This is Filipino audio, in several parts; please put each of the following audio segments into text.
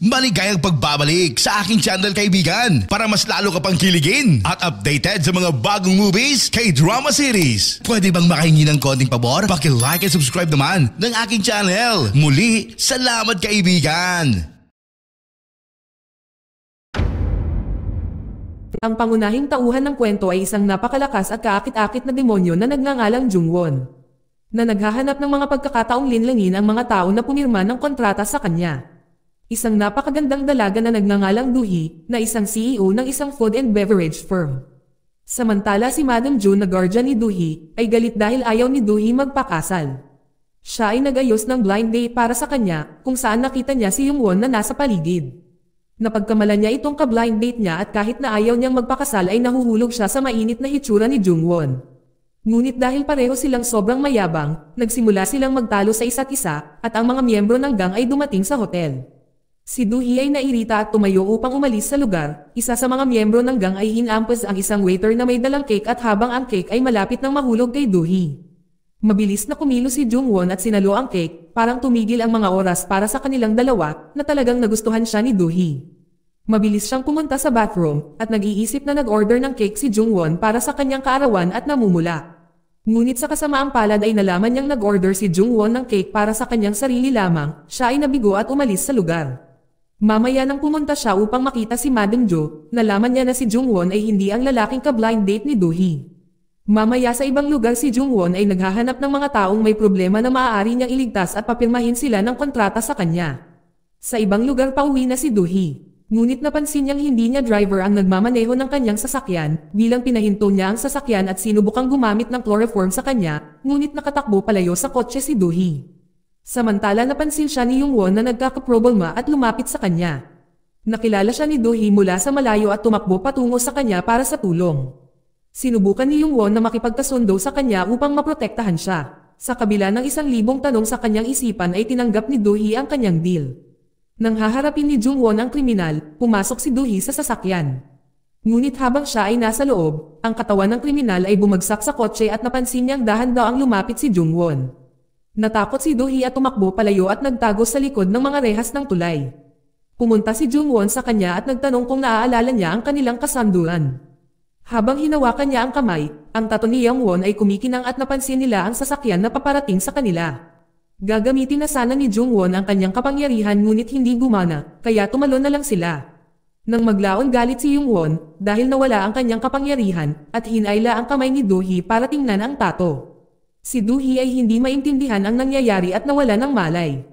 Maligayang pagbabalik sa aking channel kaibigan para mas lalo ka pang kiligin at updated sa mga bagong movies, K-drama series. Pwede bang makahingi ng konting pabor? Paki-like and subscribe naman ng aking channel. Muli, salamat kaibigan! Ang pangunahing tauhan ng kwento ay isang napakalakas at kaakit-akit na demonyo na nagngangalang Jungwon, na naghahanap ng mga pagkakataong linlangin ang mga tao na pumirma ng kontrata sa kanya. Isang napakagandang dalaga na nagngangalang Doohee, na isang CEO ng isang food and beverage firm. Samantala si Madam Jo na guardian ni Doohee, ay galit dahil ayaw ni Doohee magpakasal. Siya ay nag-ayos ng blind date para sa kanya, kung saan nakita niya si Jungwon na nasa paligid. Napagkamalan niya itong ka-blind date niya at kahit na ayaw niyang magpakasal ay nahuhulog siya sa mainit na hitsura ni Jungwon. Ngunit dahil pareho silang sobrang mayabang, nagsimula silang magtalo sa isa't isa, at ang mga miyembro ng gang ay dumating sa hotel. Si Doohee ay nairita at tumayo upang umalis sa lugar. Isa sa mga miyembro ng gang ay hinampas ang isang waiter na may dalang cake at habang ang cake ay malapit ng mahulog kay Doohee. Mabilis na kumilos si Jungwon at sinalo ang cake, parang tumigil ang mga oras para sa kanilang dalawa na talagang nagustuhan siya ni Doohee. Mabilis siyang pumunta sa bathroom at nag-iisip na nag-order ng cake si Jungwon para sa kanyang kaarawan at namumula. Ngunit sa kasamaang palad ay nalaman niyang nag-order si Jungwon ng cake para sa kanyang sarili lamang, siya ay nabigo at umalis sa lugar. Mamaya nang pumunta siya upang makita si Madam Jo, nalaman niya na si Jungwon ay hindi ang lalaking ka-blind date ni Doohee. Mamaya sa ibang lugar si Jungwon ay naghahanap ng mga taong may problema na maaari niyang iligtas at papirmahin sila ng kontrata sa kanya. Sa ibang lugar pauwi na si Doohee. Ngunit napansin niyang hindi niya driver ang nagmamaneho ng kanyang sasakyan, bilang pinahinto niya ang sasakyan at sinubukang gumamit ng chloroform sa kanya, ngunit nakatakbo palayo sa kotse si Doohee. Samantala napansin siya ni Jungwon na nagkakaproblema at lumapit sa kanya. Nakilala siya ni Doohee mula sa malayo at tumakbo patungo sa kanya para sa tulong. Sinubukan ni Jungwon na makipagkasundo sa kanya upang maprotektahan siya. Sa kabila ng 1,000 tanong sa kanyang isipan ay tinanggap ni Doohee ang kanyang deal. Nang haharapin ni Jungwon ang kriminal, pumasok si Doohee sa sasakyan. Ngunit habang siya ay nasa loob, ang katawan ng kriminal ay bumagsak sa kotse at napansin niyang dahan-daang lumapit si Jungwon. Natakot si Doohee at tumakbo palayo at nagtago sa likod ng mga rehas ng tulay. Pumunta si Jungwon sa kanya at nagtanong kung naaalala niya ang kanilang kasanduan. Habang hinawakan niya ang kamay, ang tato ni Jungwon ay kumikinang at napansin nila ang sasakyan na paparating sa kanila. Gagamitin na sana ni Jungwon ang kanyang kapangyarihan ngunit hindi gumana, kaya tumalon na lang sila. Nang maglaon galit si Jungwon, dahil nawala ang kanyang kapangyarihan, at hinayla ang kamay ni Doohee para tingnan ang tato. Si Doohee ay hindi maintindihan ang nangyayari at nawala ng malay.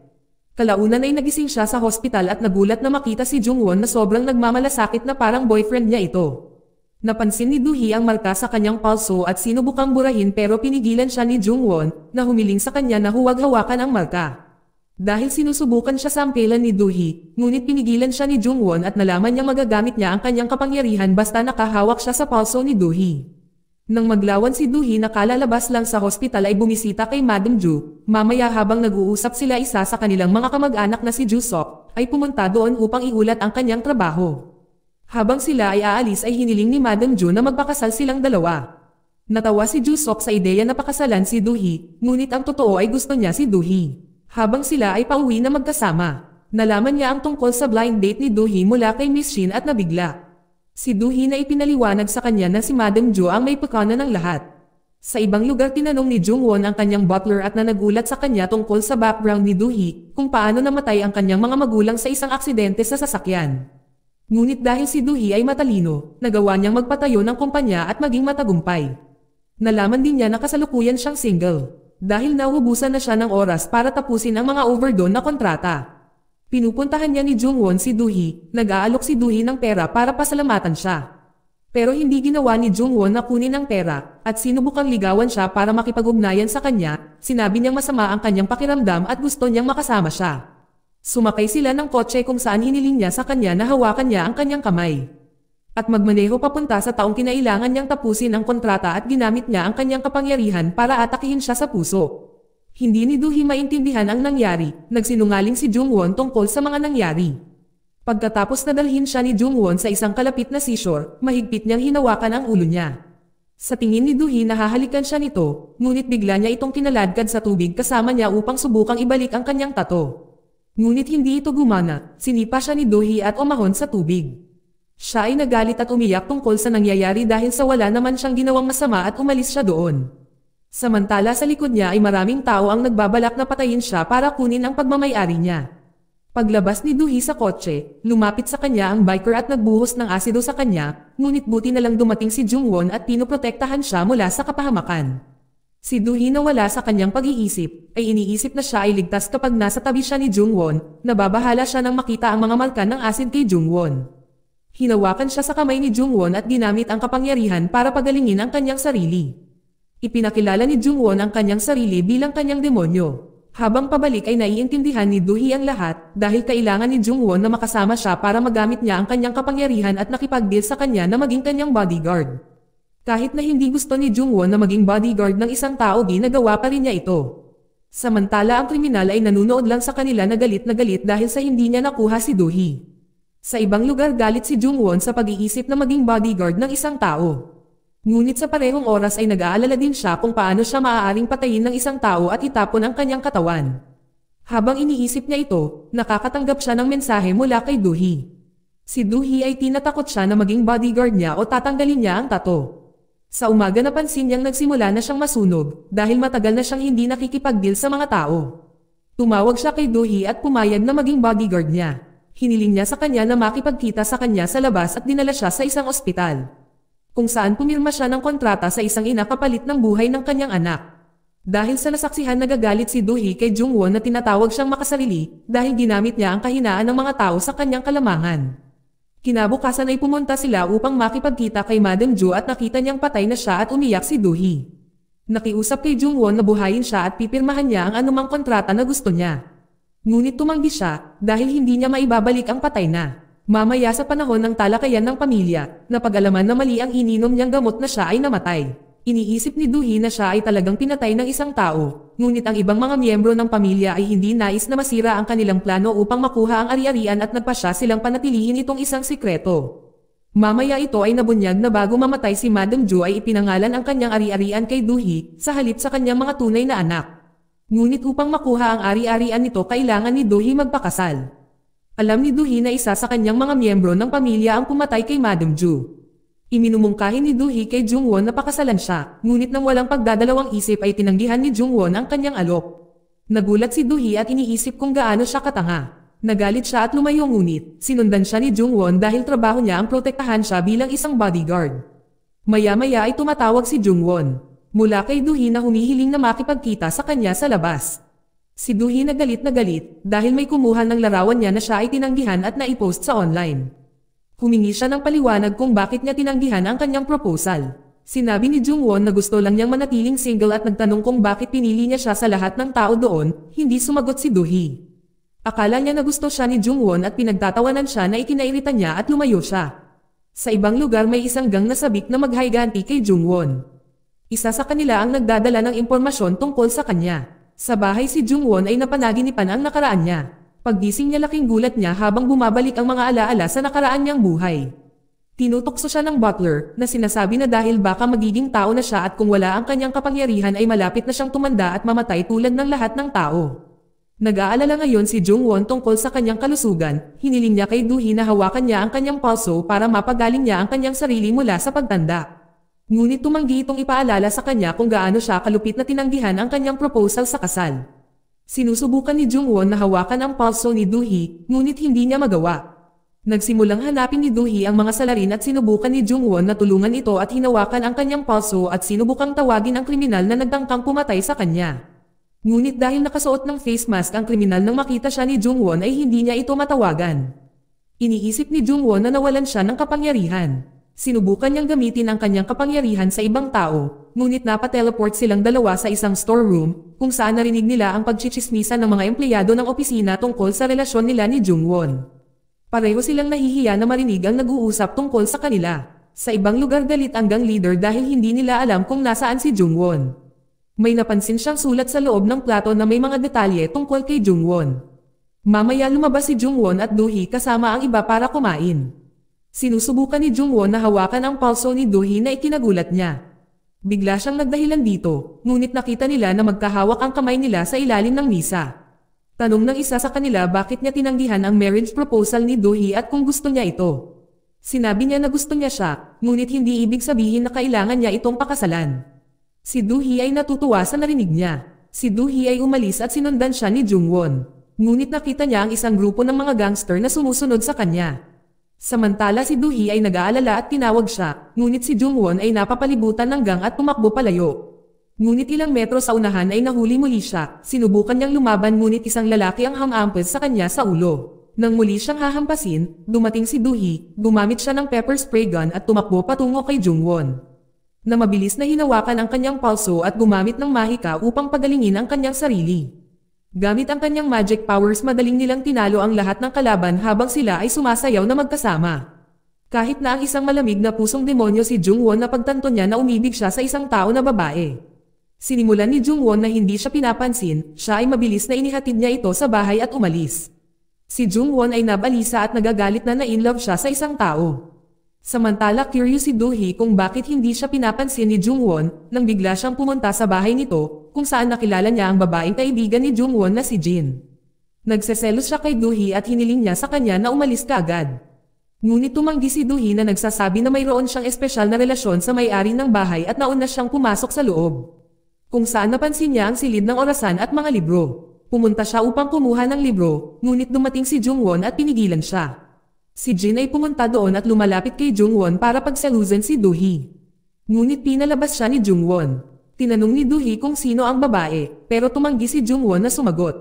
Kalaunan ay nagising siya sa hospital at nagulat na makita si Jungwon na sobrang nagmamalasakit na parang boyfriend niya ito. Napansin ni Doohee ang marka sa kanyang palso at sinubukang burahin pero pinigilan siya ni Jungwon na humiling sa kanya na huwag hawakan ang marka. Dahil sinusubukan siya sampelan ni Doohee, ngunit pinigilan siya ni Jungwon at nalaman niyang magagamit niya ang kanyang kapangyarihan basta nakahawak siya sa palso ni Doohee. Nang maglawan si Doohee na kalalabas lang sa hospital ay bumisita kay Madam Jo. Mamaya habang nag-uusap sila isa sa kanilang mga kamag-anak na si Joo-seok, ay pumunta doon upang iulat ang kanyang trabaho. Habang sila ay aalis ay hiniling ni Madam Jo na magpakasal silang dalawa. Natawa si Joo-seok sa ideya na pakasalan si Doohee, ngunit ang totoo ay gusto niya si Doohee. Habang sila ay pauwi na magkasama, nalaman niya ang tungkol sa blind date ni Doohee mula kay Miss Shin at nabigla. Si Doohee na ipinaliwanag sa kanya na si Madam Jo ang may pagkana ng lahat. Sa ibang lugar tinanong ni Jungwon ang kanyang butler at nagulat sa kanya tungkol sa background ni Doohee, kung paano namatay ang kanyang mga magulang sa isang aksidente sa sasakyan. Ngunit dahil si Doohee ay matalino, nagawa niyang magpatayo ng kumpanya at maging matagumpay. Nalaman din niya na kasalukuyan siyang single, dahil nauubusan na siya ng oras para tapusin ang mga overdone na kontrata. Pinupuntahan niya ni Jungwon si Doohee, nag-aalok si Doohee ng pera para pasalamatan siya. Pero hindi ginawa ni Jungwon na kunin ang pera, at sinubukang ligawan siya para makipag-ugnayan sa kanya, sinabi niyang masama ang kanyang pakiramdam at gusto niyang makasama siya. Sumakay sila ng kotse kung saan hiniling niya sa kanya na hawakan niya ang kanyang kamay. At magmaneho papunta sa taong kinailangan niyang tapusin ang kontrata at ginamit niya ang kanyang kapangyarihan para atakihin siya sa puso. Hindi ni Doohee maintindihan ang nangyari, nagsinungaling si Jungwon tungkol sa mga nangyari. Pagkatapos nadalhin siya ni Jungwon sa isang kalapit na seashore, mahigpit niyang hinawakan ang ulo niya. Sa tingin ni Doohee nahahalikan siya nito, ngunit bigla niya itong kinaladkad sa tubig kasama niya upang subukang ibalik ang kanyang tato. Ngunit hindi ito gumana, sinipa siya ni Dohee at umahon sa tubig. Siya ay nagalit at umiyak tungkol sa nangyayari dahil sa wala naman siyang ginawang masama at umalis siya doon. Samantala sa likod niya ay maraming tao ang nagbabalak na patayin siya para kunin ang pagmamayari niya. Paglabas ni Dohee sa kotse, lumapit sa kanya ang biker at nagbuhos ng asido sa kanya, ngunit buti na lang dumating si Jungwon at pinoprotektahan siya mula sa kapahamakan. Si Dohee na wala sa kanyang pag-iisip, ay iniisip na siya ay ligtas kapag nasa tabi siya ni Jungwon, nababahala siya nang makita ang mga marka ng asid kay Jungwon. Hinawakan siya sa kamay ni Jungwon at ginamit ang kapangyarihan para pagalingin ang kanyang sarili. Ipinakilala ni Jungwon ang kanyang sarili bilang kanyang demonyo. Habang pabalik ay naiintindihan ni Dohee ang lahat dahil kailangan ni Jungwon na makasama siya para magamit niya ang kanyang kapangyarihan at nakipag-deal sa kanya na maging kanyang bodyguard. Kahit na hindi gusto ni Jungwon na maging bodyguard ng isang tao, ginagawa pa rin niya ito. Samantala ang kriminal ay nanunood lang sa kanila na galit dahil sa hindi niya nakuha si Dohee. Sa ibang lugar galit si Jungwon sa pag-iisip na maging bodyguard ng isang tao. Ngunit sa parehong oras ay nag-aalala din siya kung paano siya maaaring patayin ng isang tao at itapon ang kanyang katawan. Habang iniisip niya ito, nakakatanggap siya ng mensahe mula kay Dohee. Si Dohee ay tinatakot siya na maging bodyguard niya o tatanggalin niya ang tato. Sa umaga napansin niyang nagsimula na siyang masunog dahil matagal na siyang hindi nakikipag-deal sa mga tao. Tumawag siya kay Dohee at pumayag na maging bodyguard niya. Hiniling niya sa kanya na makipagkita sa kanya sa labas at dinala siya sa isang ospital, kung saan pumirma siya ng kontrata sa isang ina kapalit ng buhay ng kanyang anak. Dahil sa nasaksihan, nagagalit si Dohee kay Jungwon na tinatawag siyang makasarili dahil ginamit niya ang kahinaan ng mga tao sa kanyang kalamangan. Kinabukasan ay pumunta sila upang makipagkita kay Madam Jo at nakita niyang patay na siya at umiyak si Dohee. Nakiusap kay Jungwon na buhayin siya at pipirmahan niya ang anumang kontrata na gusto niya. Ngunit tumanggi siya dahil hindi niya maibabalik ang patay na. Mamaya sa panahon ng talakayan ng pamilya, napag-alaman na mali ang ininom niyang gamot na siya ay namatay. Iniisip ni Dohee na siya ay talagang pinatay ng isang tao, ngunit ang ibang mga miyembro ng pamilya ay hindi nais na masira ang kanilang plano upang makuha ang ari-arian at nagpasya silang panatilihin itong isang sikreto. Mamaya ito ay nabunyag na bago mamatay si Madam Jo ay ipinangalan ang kanyang ari-arian kay Dohee sa halip sa kanyang mga tunay na anak. Ngunit upang makuha ang ari-arian nito kailangan ni Dohee magpakasal. Alam ni Dohee na isa sa kanyang mga miyembro ng pamilya ang pumatay kay Madam Jo. Iminumungkahi ni Dohee kay Jungwon na pakasalan siya, ngunit nang walang pagdadalawang isip ay tinanggihan ni Jungwon ang kanyang alok. Nagulat si Dohee at iniisip kung gaano siya katanga. Nagalit siya at lumayo, ngunit sinundan siya ni Jungwon dahil trabaho niya ang protektahan siya bilang isang bodyguard. Maya-maya ay tumatawag si Jungwon mula kay Dohee na humihiling na makipagkita sa kanya sa labas. Si Dohee na galit dahil may kumuha ng larawan niya na siya ay tinanggihan at naipost sa online. Humingi siya ng paliwanag kung bakit niya tinanggihan ang kanyang proposal. Sinabi ni Jungwon na gusto lang niyang manatiling single at nagtanong kung bakit pinili niya siya sa lahat ng tao doon. Hindi sumagot si Dohee. Akala niya na gusto siya ni Jungwon at pinagtatawanan siya na ikinairita niya at lumayo siya. Sa ibang lugar may isang gang na sabik na maghayganti kay Jungwon. Isa sa kanila ang nagdadala ng impormasyon tungkol sa kanya. Sa bahay si Jungwon ay napanaginipan ang nakaraan niya. Paggising niya, laking gulat niya habang bumabalik ang mga alaala sa nakaraan niyang buhay. Tinutokso siya ng butler na sinasabi na dahil baka magiging tao na siya at kung wala ang kanyang kapangyarihan ay malapit na siyang tumanda at mamatay tulad ng lahat ng tao. Nag-aalala ngayon si Jungwon tungkol sa kanyang kalusugan. Hiniling niya kay Dohee na hawakan niya ang kanyang pulso para mapagaling niya ang kanyang sarili mula sa pagtanda. Ngunit tumanggi itong ipaalala sa kanya kung gaano siya kalupit na tinanggihan ang kanyang proposal sa kasal. Sinusubukan ni Jungwon na hawakan ang pulso ni Dohee, ngunit hindi niya magawa. Nagsimulang hanapin ni Dohee ang mga salarin at sinubukan ni Jungwon na tulungan ito at hinawakan ang kanyang pulso at sinubukang tawagin ang kriminal na nagtangkang pumatay sa kanya. Ngunit dahil nakasuot ng face mask ang kriminal, nang makita siya ni Jungwon ay hindi niya ito matawagan. Iniisip ni Jungwon na nawalan siya ng kapangyarihan. Sinubukan niyang gamitin ang kanyang kapangyarihan sa ibang tao, ngunit napateleport silang dalawa sa isang storeroom, kung saan narinig nila ang pagchichismisan ng mga empleyado ng opisina tungkol sa relasyon nila ni Jungwon. Pareho silang nahihiya na marinig ang nag-uusap tungkol sa kanila. Sa ibang lugar galit ang gang leader dahil hindi nila alam kung nasaan si Jungwon. May napansin siyang sulat sa loob ng plato na may mga detalye tungkol kay Jungwon. Mamaya lumabas si Jungwon at Dohee kasama ang iba para kumain. Sinusubukan ni Jungwon na hawakan ang pulso ni Dohee na ikinagulat niya. Bigla siyang nagdahilan dito, ngunit nakita nila na magkahawak ang kamay nila sa ilalim ng misa. Tanong ng isa sa kanila bakit niya tinanggihan ang marriage proposal ni Do-hee at kung gusto niya ito. Sinabi niya na gusto niya siya, ngunit hindi ibig sabihin na kailangan niya itong pakasalan. Si Do-hee ay natutuwa sa narinig niya. Si Do-hee ay umalis at sinundan siya ni Jungwon. Ngunit nakita niya ang isang grupo ng mga gangster na sumusunod sa kanya. Samantala si Do-hee ay nag-aalala at tinawag siya, ngunit si Jungwon ay napapalibutan ng gang at tumakbo palayo. Ngunit ilang metro sa unahan ay nahuli muli siya, sinubukan niyang lumaban ngunit isang lalaki ang hamampes sa kanya sa ulo. Nang muli siyang hahampasin, dumating si Do-hee, gumamit siya ng pepper spray gun at tumakbo patungo kay Jungwon. Na mabilis na hinawakan ang kanyang palso at gumamit ng mahika upang pagalingin ang kanyang sarili. Gamit ang kanyang magic powers madaling nilang tinalo ang lahat ng kalaban habang sila ay sumasayaw na magkasama. Kahit na ang isang malamig na pusong demonyo si Jungwon na pagtanto niya na umibig siya sa isang tao na babae. Sinimulan ni Jungwon na hindi siya pinapansin, siya ay mabilis na inihatid niya ito sa bahay at umalis. Si Jungwon ay nabalisa at nagagalit na na-inlove siya sa isang tao. Samantala curious si Do-hee kung bakit hindi siya pinapansin ni Jungwon nang bigla siyang pumunta sa bahay nito kung saan nakilala niya ang babaeng kaibigan ni Jungwon na si Jin. Nagseselos siya kay Do-hee at hiniling niya sa kanya na umalis kaagad. Ngunit tumanggi si Do-hee na nagsasabi na mayroon siyang espesyal na relasyon sa may-ari ng bahay at nauna siyang pumasok sa loob. Kung saan napansin niya ang silid ng orasan at mga libro. Pumunta siya upang kumuha ng libro, ngunit dumating si Jungwon at pinigilan siya. Si Jin ay pumunta doon at lumalapit kay Jungwon para pagsalusan si Do-hee. Ngunit pinalabas siya ni Jungwon. Tinanong ni Do-hee kung sino ang babae, pero tumanggi si Jungwon na sumagot.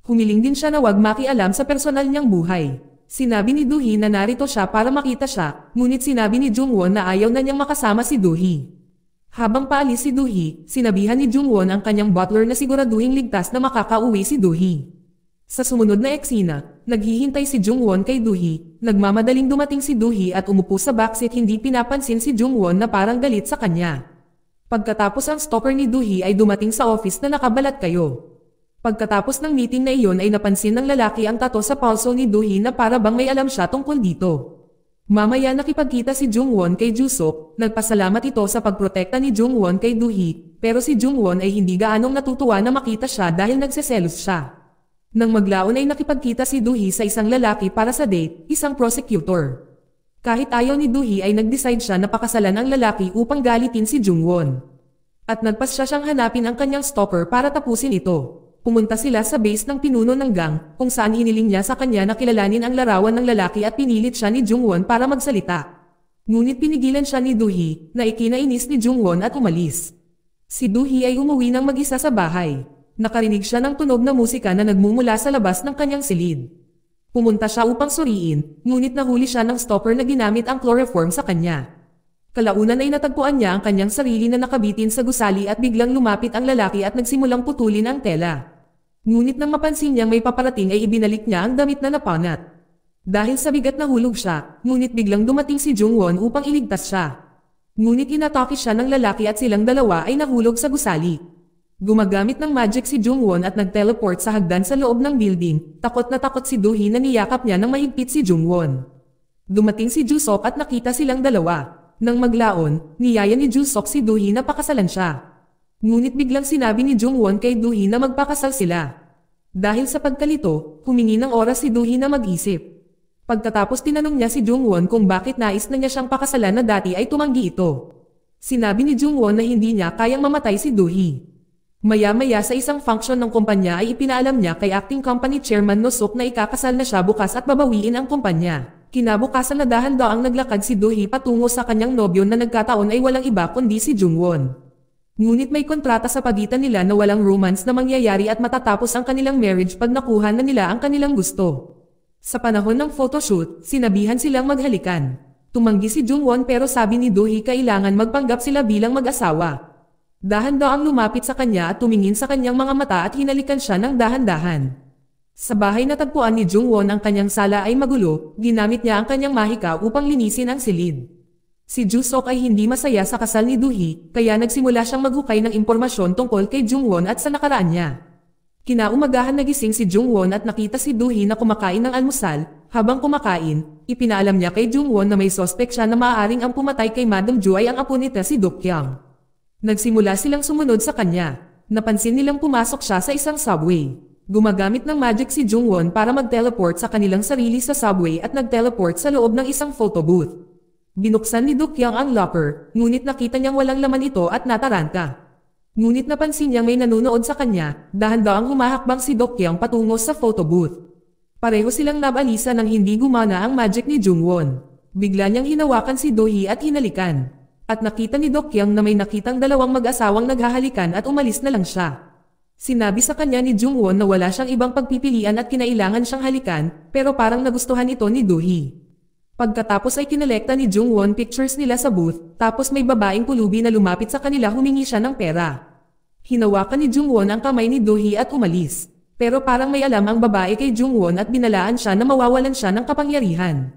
Humiling din siya na wag makialam sa personal niyang buhay. Sinabi ni Do-hee na narito siya para makita siya, ngunit sinabi ni Jungwon na ayaw na niyang makasama si Do-hee. Habang paalis si Do-hee, sinabihan ni Jungwon ang kanyang butler na siguraduhing ligtas na makakauwi si Do-hee. Sa sumunod na eksena, naghihintay si Jungwon kay Do-hee, nagmamadaling dumating si Do-hee at umupo sa backseat hindi pinapansin si Jungwon na parang galit sa kanya. Pagkatapos ang stalker ni Do-hee ay dumating sa office na nakabalat kayo. Pagkatapos ng meeting na iyon ay napansin ng lalaki ang tato sa palso ni Do-hee na para bang may alam siya tungkol dito. Mamaya nakipagkita si Jungwon kay Jusok, nagpasalamat ito sa pagprotekta ni Jungwon kay Do-hee, pero si Jungwon ay hindi gaanong natutuwa na makita siya dahil nagseselos siya. Nang maglaon ay nakipagkita si Do-hee sa isang lalaki para sa date, isang prosecutor. Kahit ayaw ni Do-hee ay nag-decide siya na pakasalan ang lalaki upang galitin si Jungwon. At nagpasya siyang hanapin ang kanyang stalker para tapusin ito. Pumunta sila sa base ng pinuno ng gang, kung saan hiniling niya sa kanya na kilalanin ang larawan ng lalaki at pinilit siya ni Jungwon para magsalita. Ngunit pinigilan siya ni Do-hee, na ikinainis ni Jungwon at umalis. Si Do-hee ay umuwi ng mag-isa sa bahay. Nakarinig siya ng tunog na musika na nagmumula sa labas ng kanyang silid. Pumunta siya upang suriin, ngunit nahuli siya ng stalker na ginamit ang chloroform sa kanya. Kalaunan ay natagpuan niya ang kanyang sarili na nakabitin sa gusali at biglang lumapit ang lalaki at nagsimulang putulin ang tela. Ngunit nang mapansin niyang may paparating ay ibinalik niya ang damit na napanat. Dahil sa bigat nahulog siya, ngunit biglang dumating si Jungwon upang iligtas siya. Ngunit inatake siya ng lalaki at silang dalawa ay nahulog sa gusali. Gumagamit ng magic si Jungwon at nag-teleport sa hagdan sa loob ng building, takot na takot si Do-hee na niyakap niya nang mahigpit si Jungwon. Dumating si Jusok at nakita silang dalawa. Nang maglaon, niyaya ni Jusok si Do-hee na pakasalan siya. Ngunit biglang sinabi ni Jungwon kay Do-hee na magpakasal sila. Dahil sa pagkalito, humingi ng oras si Do-hee na mag-isip. Pagkatapos tinanong niya si Jungwon kung bakit nais na niya siyang pakasalan na dati ay tumanggi ito. Sinabi ni Jungwon na hindi niya kayang mamatay si Do-hee. Maya-maya sa isang function ng kumpanya ay ipinaalam niya kay acting company chairman Nosok na ikakasal na siya bukas at babawiin ang kumpanya. Kinabukasan na dahan-daang naglakad si Do-hee patungo sa kanyang nobyo na nagkataon ay walang iba kundi si Jungwon. Ngunit may kontrata sa pagitan nila na walang romance na mangyayari at matatapos ang kanilang marriage pag nakuha na nila ang kanilang gusto. Sa panahon ng photoshoot, sinabihan silang maghalikan. Tumanggi si Jungwon pero sabi ni Do-hee kailangan magpanggap sila bilang mag-asawa. Dahan-daang lumapit sa kanya at tumingin sa kanyang mga mata at hinalikan siya ng dahan-dahan. Sa bahay natagpuan ni Jungwon ang kanyang sala ay magulo, ginamit niya ang kanyang mahika upang linisin ang silid. Si Jusok ay hindi masaya sa kasal ni Do-hee, kaya nagsimula siyang maghukay ng impormasyon tungkol kay Jungwon at sa nakaraan niya. Kinaumagahan nagising si Jungwon at nakita si Do-hee na kumakain ng almusal. Habang kumakain, ipinaalam niya kay Jungwon na may suspect siya na maaaring ang pumatay kay Madam Ju ay ang apo nita si Dokyang. Nagsimula silang sumunod sa kanya. Napansin nilang pumasok siya sa isang subway. Gumagamit ng magic si Jungwon para mag-teleport sa kanilang sarili sa subway at nag-teleport sa loob ng isang photo booth. Binuksan ni Dokyang ang locker, ngunit nakita niyang walang laman ito at nataranta. Ngunit napansin niyang may nanonood sa kanya, dahan-dahang humahakbang si Dokyang patungo sa photo booth. Pareho silang nabalisa nang hindi gumana ang magic ni Jungwon. Bigla niyang hinawakan si Do-hee at hinalikan. At nakita ni Dokyang na may nakitang dalawang mag-asawang naghahalikan at umalis na lang siya. Sinabi sa kanya ni Jungwon na wala siyang ibang pagpipilian at kinailangan siyang halikan, pero parang nagustuhan ito ni Do-hee. Pagkatapos ay kinolekta ni Jungwon pictures nila sa booth, tapos may babaeng pulubi na lumapit sa kanila, humingi siya ng pera. Hinawakan ni Jungwon ang kamay ni Do-hee at umalis. Pero parang may alam ang babae kay Jungwon at binalaan siya na mawawalan siya ng kapangyarihan.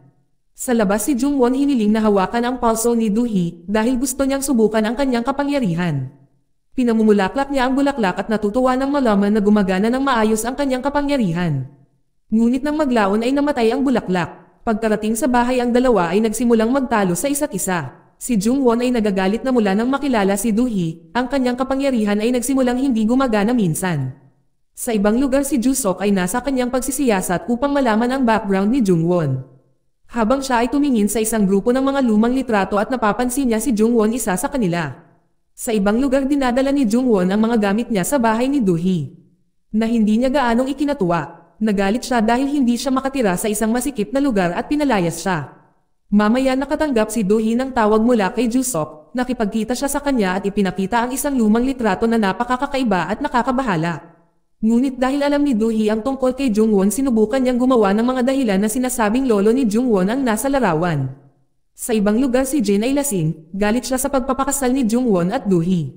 Sa labas si Jungwon hiniling na hawakan ang pulso ni Do-hee dahil gusto niyang subukan ang kanyang kapangyarihan. Pinamumulaklak niya ang bulaklak at natutuwa ng malaman na gumagana ng maayos ang kanyang kapangyarihan. Ngunit nang maglaon ay namatay ang bulaklak. Pagkarating sa bahay ang dalawa ay nagsimulang magtalo sa isa't isa. Si Jungwon ay nagagalit na mula nang makilala si Do-hee, ang kanyang kapangyarihan ay nagsimulang hindi gumagana minsan. Sa ibang lugar si Jusok ay nasa kanyang pagsisiyasat upang malaman ang background ni Jungwon. Habang siya ay tumingin sa isang grupo ng mga lumang litrato at napapansin niya si Jungwon isa sa kanila. Sa ibang lugar dinadala ni Jungwon ang mga gamit niya sa bahay ni Do-hee. Na hindi niya gaanong ikinatuwa. Nagalit siya dahil hindi siya makatira sa isang masikip na lugar at pinalayas siya. Mamaya nakatanggap si Do-hee ng tawag mula kay Jusok, nakipagkita siya sa kanya at ipinakita ang isang lumang litrato na napakakakaiba at nakakabahala. Ngunit dahil alam ni Do-hee ang tungkol kay Jungwon, sinubukan niyang gumawa ng mga dahilan na sinasabing lolo ni Jungwon ang nasa larawan. Sa ibang lugar si Jin ay lasing, galit siya sa pagpapakasal ni Jungwon at Do-hee.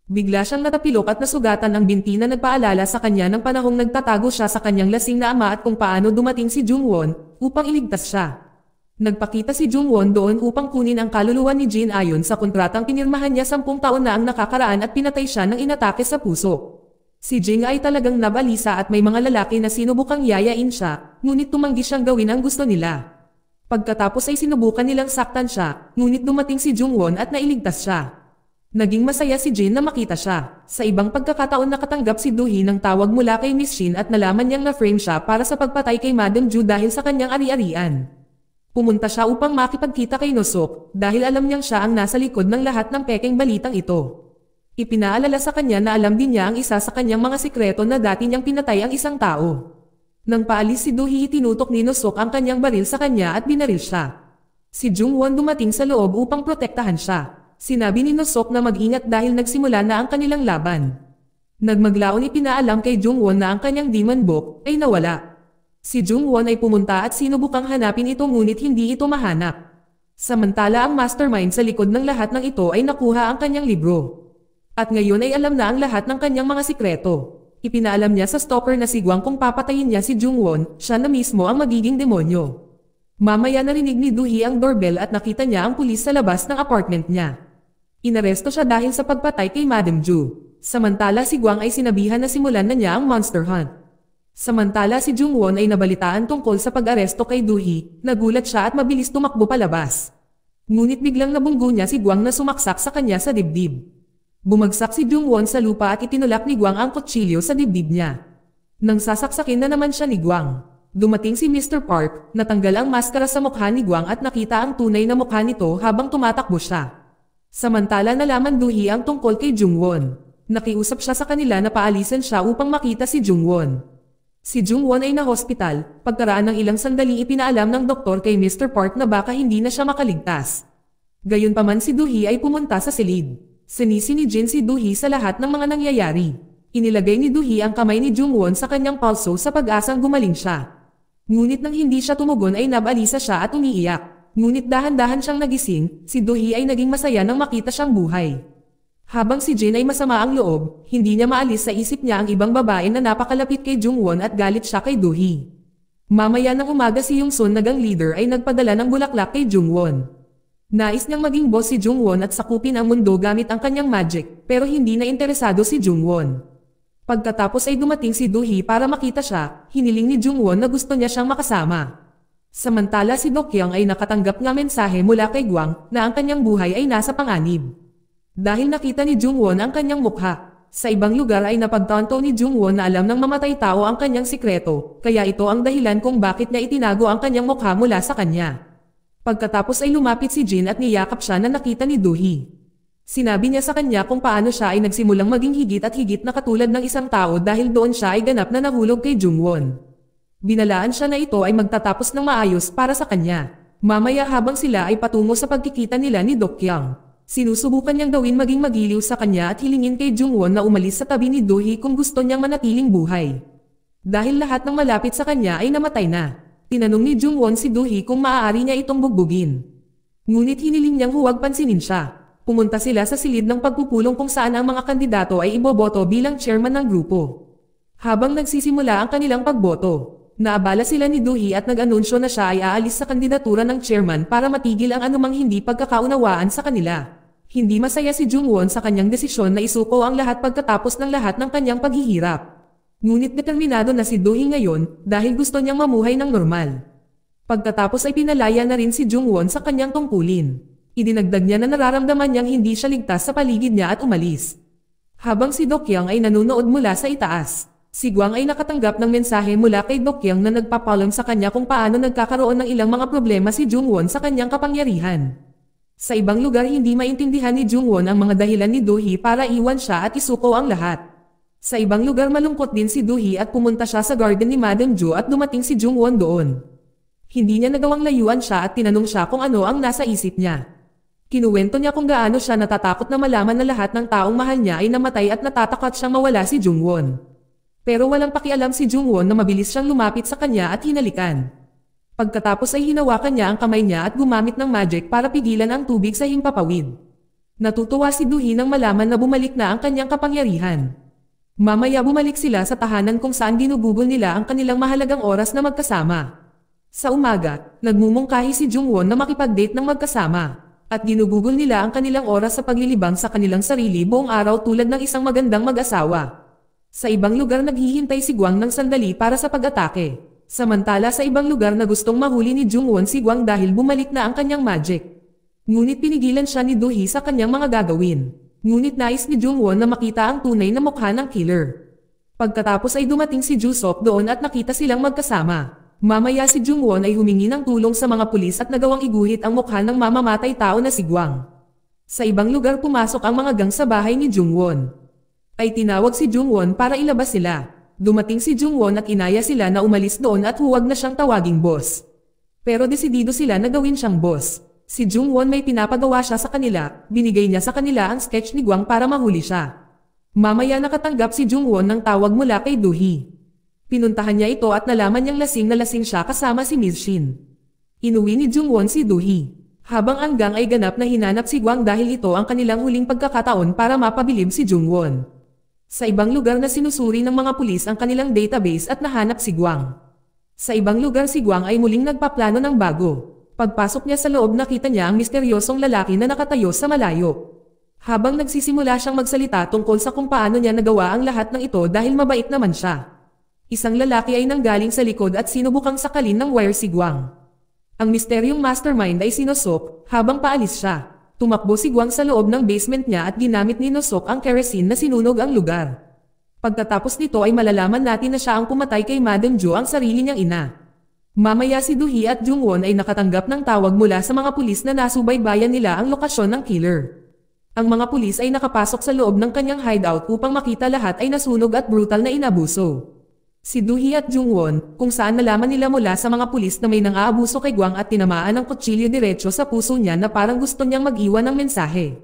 Bigla siyang natapilok at nasugatan ang binti na nagpaalala sa kanya ng panahong nagtatago siya sa kanyang lasing na ama at kung paano dumating si Jungwon upang iligtas siya. Nagpakita si Jungwon doon upang kunin ang kaluluwa ni Jin ayon sa kontratang pinirmahan niya 10 taon na ang nakakaraan at pinatay siya ng inatake sa puso. Si Jing ay talagang nabalisa at may mga lalaki na sinubukang yayain siya, ngunit tumanggi siyang gawin ang gusto nila. Pagkatapos ay sinubukan nilang saktan siya, ngunit dumating si Jungwon at nailigtas siya. Naging masaya si Jin na makita siya. Sa ibang pagkakataon nakatanggap si Do-hee ng tawag mula kay Miss Shin at nalaman niyang na-frame siya para sa pagpatay kay Madam Ju dahil sa kanyang ari-arian. Pumunta siya upang makipagkita kay Nosok dahil alam niyang siya ang nasa likod ng lahat ng pekeng balitang ito. Ipinaalala sa kanya na alam din niya ang isa sa kanyang mga sikreto na dati niyang pinatay ang isang tao. Nang paalis si Do-hee, tinutok ni Nosok ang kanyang baril sa kanya at binaril siya. Si Jungwon dumating sa loob upang protektahan siya. Sinabi ni Nosok na mag-ingat dahil nagsimula na ang kanilang laban. Nagmaglaon ipinaalam kay Jungwon na ang kanyang demon book ay nawala. Si Jungwon ay pumunta at sinubukang hanapin ito ngunit hindi ito mahanap. Samantala ang mastermind sa likod ng lahat ng ito ay nakuha ang kanyang libro. At ngayon ay alam na ang lahat ng kanyang mga sikreto. Ipinaalam niya sa stalker na si Gwang kung papatayin niya si Jungwon, siya na mismo ang magiging demonyo. Mamaya narinig ni Do-hee ang doorbell at nakita niya ang pulis sa labas ng apartment niya. Inaresto siya dahil sa pagpatay kay Madam Ju. Samantala si Gwang ay sinabihan na simulan na niya ang monster hunt. Samantala si Jungwon ay nabalitaan tungkol sa pag-aresto kay Do-hee, nagulat siya at mabilis tumakbo palabas. Ngunit biglang nabunggo niya si Gwang na sumaksak sa kanya sa dibdib. Bumagsak si Jungwon sa lupa at itinulak ni Gwang ang kutsilyo sa dibdib niya. Nang sasaksakin na naman siya ni Gwang. Dumating si Mr. Park, natanggal ang maskara sa mukha ni Gwang at nakita ang tunay na mukha nito habang tumatakbo siya. Samantala nalaman Do-hee ang tungkol kay Jungwon. Nakiusap siya sa kanila na paalisan siya upang makita si Jungwon. Si Jungwon ay na-hospital, pagkaraan ng ilang sandali ipinaalam ng doktor kay Mr. Park na baka hindi na siya makaligtas. Gayunpaman si Do-hee ay pumunta sa silid. Sinisi ni Jin si Do-hee sa lahat ng mga nangyayari. Inilagay ni Do-hee ang kamay ni Jungwon sa kanyang pulso sa pag-asang gumaling siya. Ngunit nang hindi siya tumugon ay nabalisa siya at umiiyak. Ngunit dahan-dahan siyang nagising, si Do-hee ay naging masaya nang makita siyang buhay. Habang si Jin ay masama ang loob, hindi niya maalis sa isip niya ang ibang babae na napakalapit kay Jungwon at galit siya kay Do-hee. Mamaya ng umaga si Young-sun na gang leader ay nagpadala ng bulaklak kay Jungwon. Nais niyang maging boss si Jungwon at sakupin ang mundo gamit ang kanyang magic, pero hindi na interesado si Jungwon. Pagkatapos ay dumating si Do-hee para makita siya, hiniling ni Jungwon na gusto niya siyang makasama. Samantala si Dokyang ay nakatanggap ng mensahe mula kay Gwang na ang kanyang buhay ay nasa panganib. Dahil nakita ni Jungwon ang kanyang mukha, Sa ibang lugar ay napagtanto ni Jungwon na alam ng mamatay tao ang kanyang sikreto, kaya ito ang dahilan kung bakit niya itinago ang kanyang mukha mula sa kanya. Pagkatapos ay lumapit si Jin at niyakap siya na nakita ni Do-hee. Sinabi niya sa kanya kung paano siya ay nagsimulang maging higit at higit na katulad ng isang tao dahil doon siya ay ganap na nahulog kay Jungwon. Binalaan siya na ito ay magtatapos ng maayos para sa kanya. Mamaya habang sila ay patungo sa pagkikita nila ni Dokyang, sinusubukan niyang gawin maging magiliw sa kanya at hilingin kay Jungwon na umalis sa tabi ni Do-hee kung gusto niyang manatiling buhay. Dahil lahat ng malapit sa kanya ay namatay na, tinanong ni Jungwon si Do-hee kung maaari niya itong bugbugin. Ngunit hiniling niyang huwag pansinin siya. Pumunta sila sa silid ng pagpupulong kung saan ang mga kandidato ay iboboto bilang chairman ng grupo. Habang nagsisimula ang kanilang pagboto, naabala sila ni Do-hee at nag-anunsyo na siya ay aalis sa kandidatura ng chairman para matigil ang anumang hindi pagkakaunawaan sa kanila. Hindi masaya si Jungwon sa kanyang desisyon na isuko ang lahat pagkatapos ng lahat ng kanyang paghihirap. Ngunit determinado na si Do-hee ngayon dahil gusto niyang mamuhay ng normal. Pagkatapos ay pinalaya na rin si Jungwon sa kanyang tungkulin. Idinagdag niya na nararamdaman niyang hindi siya ligtas sa paligid niya at umalis. Habang si Dokyang ay nanunood mula sa itaas, si Gwang ay nakatanggap ng mensahe mula kay Dokyang na nagpapaalam sa kanya kung paano nagkakaroon ng ilang mga problema si Jungwon sa kanyang kapangyarihan. Sa ibang lugar hindi maintindihan ni Jungwon ang mga dahilan ni Do-hee para iwan siya at isuko ang lahat. Sa ibang lugar malungkot din si Do-hee at pumunta siya sa garden ni Madam Jo at dumating si Jungwon doon. Hindi niya nagawang layuan siya at tinanong siya kung ano ang nasa isip niya. Kinuwento niya kung gaano siya natatakot na malaman na lahat ng taong mahal niya ay namatay at natatakot siyang mawala si Jungwon. Pero walang pakialam si Jungwon na mabilis siyang lumapit sa kanya at hinalikan. Pagkatapos ay hinawakan niya ang kamay niya at gumamit ng magic para pigilan ang tubig sa himpapawid. Natutuwa si Do-hee nang malaman na bumalik na ang kanyang kapangyarihan. Mamaya bumalik sila sa tahanan kung saan ginugugol nila ang kanilang mahalagang oras na magkasama. Sa umaga, nagmumungkahi si Jungwon na makipag-date ng magkasama. At ginugugol nila ang kanilang oras sa paglilibang sa kanilang sarili buong araw tulad ng isang magandang mag-asawa. Sa ibang lugar naghihintay si Gwang ng sandali para sa pag-atake. Samantala sa ibang lugar na gustong mahuli ni Jungwon si Gwang dahil bumalik na ang kanyang magic. Ngunit pinigilan siya ni Do-hee sa kanyang mga gagawin. Ngunit nais ni Jungwon na makita ang tunay na mukha ng killer. Pagkatapos ay dumating si Ju-sok doon at nakita silang magkasama. Mamaya si Jungwon ay humingi ng tulong sa mga pulis at nagawang iguhit ang mukha ng mamamatay tao na si Gwang. Sa ibang lugar pumasok ang mga gang sa bahay ni Jungwon. Ay tinawag si Jungwon para ilabas sila. Dumating si Jungwon at inaya sila na umalis doon at huwag na siyang tawaging boss. Pero desidido sila na gawin siyang boss. Si Jungwon may pinapagawa siya sa kanila, binigay niya sa kanila ang sketch ni Gwang para mahuli siya. Mamaya nakatanggap si Jungwon ng tawag mula kay Do-hee. Pinuntahan niya ito at nalaman niyang lasing na lasing siya kasama si Miss Shin. Inuwi ni Jungwon si Do-hee. Habang ang gang ay ganap na hinanap si Gwang dahil ito ang kanilang huling pagkakataon para mapabilib si Jungwon. Sa ibang lugar na sinusuri ng mga pulis ang kanilang database at nahanap si Gwang. Sa ibang lugar si Gwang ay muling nagpaplano ng bago. Pagpasok niya sa loob nakita niya ang misteryosong lalaki na nakatayo sa malayo. Habang nagsisimula siyang magsalita tungkol sa kung paano niya nagawa ang lahat ng ito dahil mabait naman siya. Isang lalaki ay nanggaling sa likod at sinubukang sakalin ng wire si Gwang. Ang misteryong mastermind ay si Nosok, habang paalis siya. Tumakbo si Gwang sa loob ng basement niya at ginamit ni Nosok ang kerosene na sinunog ang lugar. Pagkatapos nito ay malalaman natin na siya ang pumatay kay Madam Jo ang sarili niyang ina. Mamaya si Do-hee at Jungwon ay nakatanggap ng tawag mula sa mga pulis na nasubaybayan nila ang lokasyon ng killer. Ang mga pulis ay nakapasok sa loob ng kanyang hideout upang makita lahat ay nasunog at brutal na inabuso. Si Do-hee at Jungwon, kung saan nalaman nila mula sa mga pulis na may nang-aabuso kay Gwang at tinamaan ng kutsilyo diretso sa puso niya na parang gusto niyang mag-iwan ng mensahe.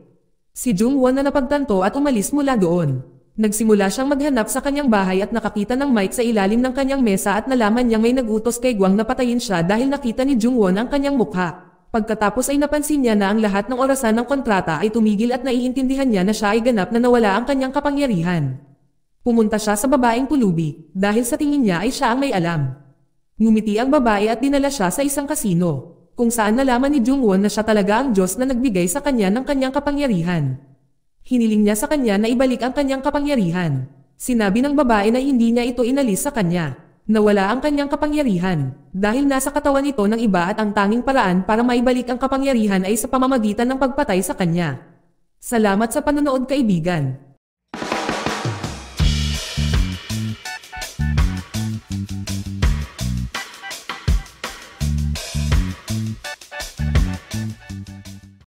Si Jungwon na napagtanto at umalis mula doon. Nagsimula siyang maghanap sa kanyang bahay at nakakita ng mic sa ilalim ng kanyang mesa at nalaman niyang may nag-utos kay Gwang na patayin siya dahil nakita ni Jungwon ang kanyang mukha. Pagkatapos ay napansin niya na ang lahat ng orasan ng kontrata ay tumigil at naiintindihan niya na siya ay ganap na nawala ang kanyang kapangyarihan. Pumunta siya sa babaeng pulubi, dahil sa tingin niya ay siya ang may alam. Ngumiti ang babae at dinala siya sa isang kasino, kung saan nalaman ni Jungwon na siya talaga ang Diyos na nagbigay sa kanya ng kanyang kapangyarihan. Hiniling niya sa kanya na ibalik ang kanyang kapangyarihan. Sinabi ng babae na hindi niya ito inalis sa kanya. Nawala ang kanyang kapangyarihan, dahil nasa katawan ito ng iba at ang tanging paraan para maibalik ang kapangyarihan ay sa pamamagitan ng pagpatay sa kanya. Salamat sa panonood kaibigan.